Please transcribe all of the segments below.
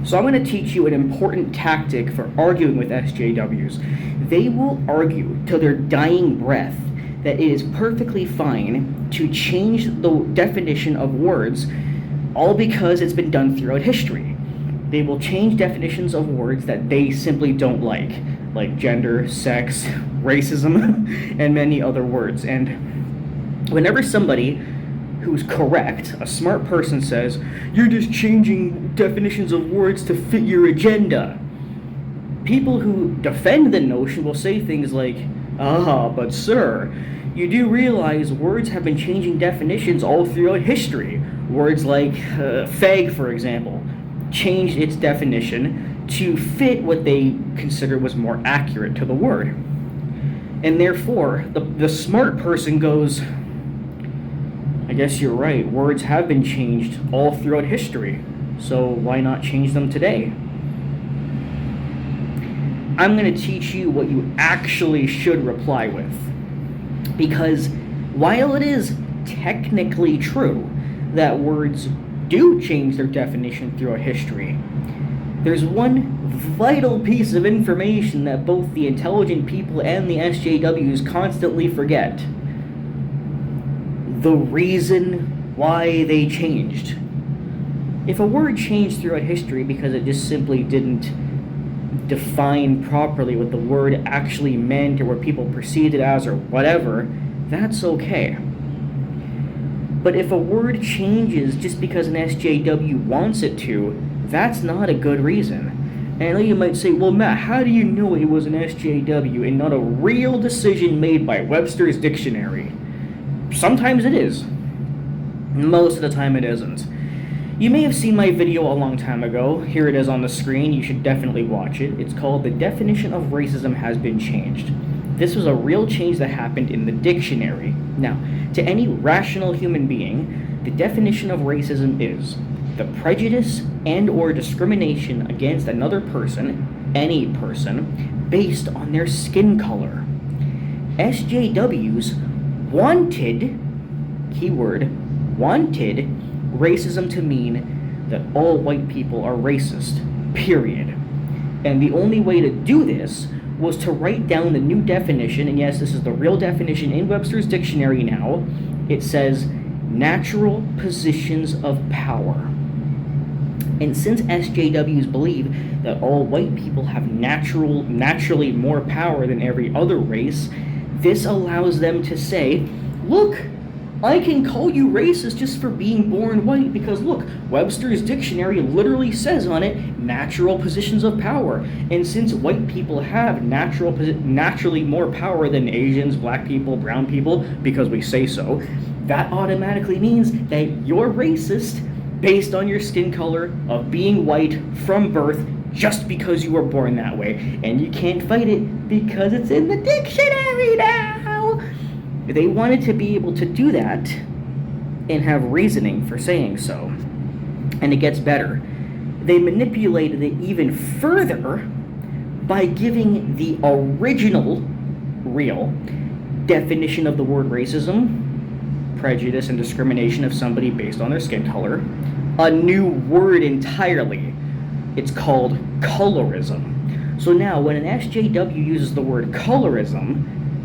So I'm going to teach you an important tactic for arguing with SJWs. They will argue till their dying breath that it is perfectly fine to change the definition of words, all because it's been done throughout history. They will change definitions of words that they simply don't like gender, sex, racism, and many other words. And whenever somebody who's correct, a smart person, says, "You're just changing definitions of words to fit your agenda," people who defend the notion will say things like, but sir, you do realize words have been changing definitions all throughout history. Words like fag, for example, changed its definition to fit what they considered was more accurate to the word. And therefore, the smart person goes, I guess you're right, words have been changed all throughout history, so why not change them today? I'm going to teach you what you actually should reply with. Because while it is technically true that words do change their definition throughout history, there's one vital piece of information that both the intelligent people and the SJWs constantly forget. The reason why they changed. If a word changed throughout history because it just simply didn't define properly what the word actually meant or what people perceived it as or whatever, that's okay. But if a word changes just because an SJW wants it to, that's not a good reason. And I know you might say, well, Matt, how do you know it was an SJW and not a real decision made by Webster's Dictionary? Sometimes it is. Most of the time it isn't. You may have seen my video a long time ago. Here it is on the screen. You should definitely watch it. It's called "The Definition of Racism Has Been Changed." This was a real change that happened in the dictionary. Now, to any rational human being, the definition of racism is the prejudice and or discrimination against another person, any person, based on their skin color. SJWs wanted, keyword, wanted, racism to mean that all white people are racist, period. And the only way to do this was to write down the new definition, and yes, this is the real definition in Webster's Dictionary now. It says, natural positions of power. And since SJWs believe that all white people have naturally more power than every other race, this allows them to say, look, I can call you racist just for being born white because, look, Webster's Dictionary literally says on it, natural positions of power. And since white people have naturally more power than Asians, black people, brown people, because we say so, that automatically means that you're racist based on your skin color of being white from birth just because you were born that way. And you can't fight it because it's in the dictionary now. They wanted to be able to do that and have reasoning for saying so. And it gets better. They manipulated it even further by giving the original, real, definition of the word racism, prejudice and discrimination of somebody based on their skin color, a new word entirely. It's called colorism. So now when an SJW uses the word colorism,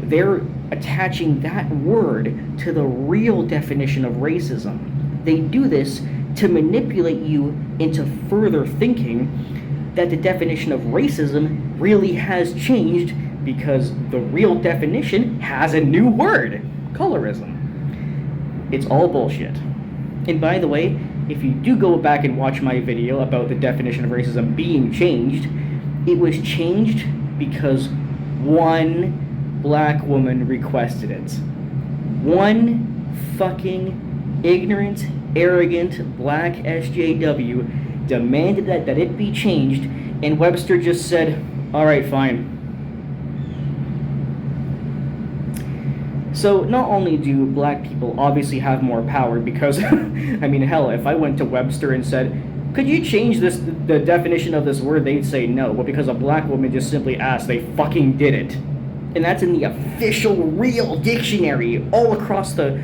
they're attaching that word to the real definition of racism. They do this to manipulate you into further thinking that the definition of racism really has changed because the real definition has a new word, colorism. It's all bullshit. And by the way, if you do go back and watch my video about the definition of racism being changed, it was changed because one black woman requested it. One fucking ignorant, arrogant black SJW demanded that it be changed, and Webster just said, all right, fine. So not only do black people obviously have more power because, I mean, hell, if I went to Webster and said, could you change the definition of this word, they'd say no. But because a black woman just simply asked, they fucking did it. And that's in the official, real dictionary all across the,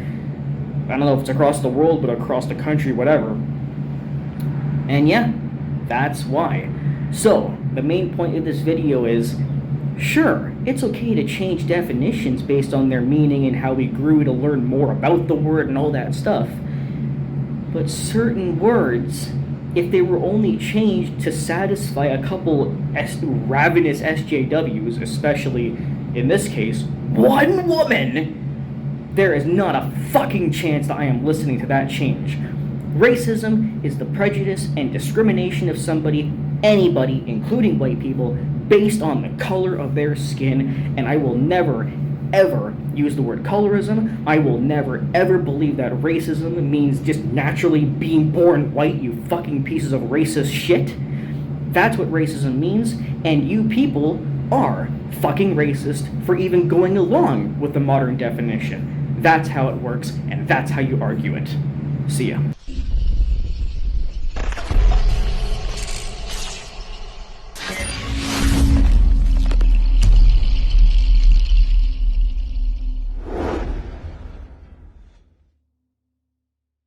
I don't know if it's across the world, but across the country, whatever. And yeah, That's why. So, the main point of this video is, sure, it's okay to change definitions based on their meaning and how we grew to learn more about the word and all that stuff. But certain words, if they were only changed to satisfy a couple ravenous SJWs, especially in this case, one woman, there is not a fucking chance that I am listening to that change. Racism is the prejudice and discrimination of somebody, anybody, including white people, based on the color of their skin, and I will never, ever use the word colorism. I will never, ever believe that racism means just naturally being born white, you fucking pieces of racist shit. That's what racism means, and you people are fucking racist for even going along with the modern definition. That's how it works, and that's how you argue it. See ya.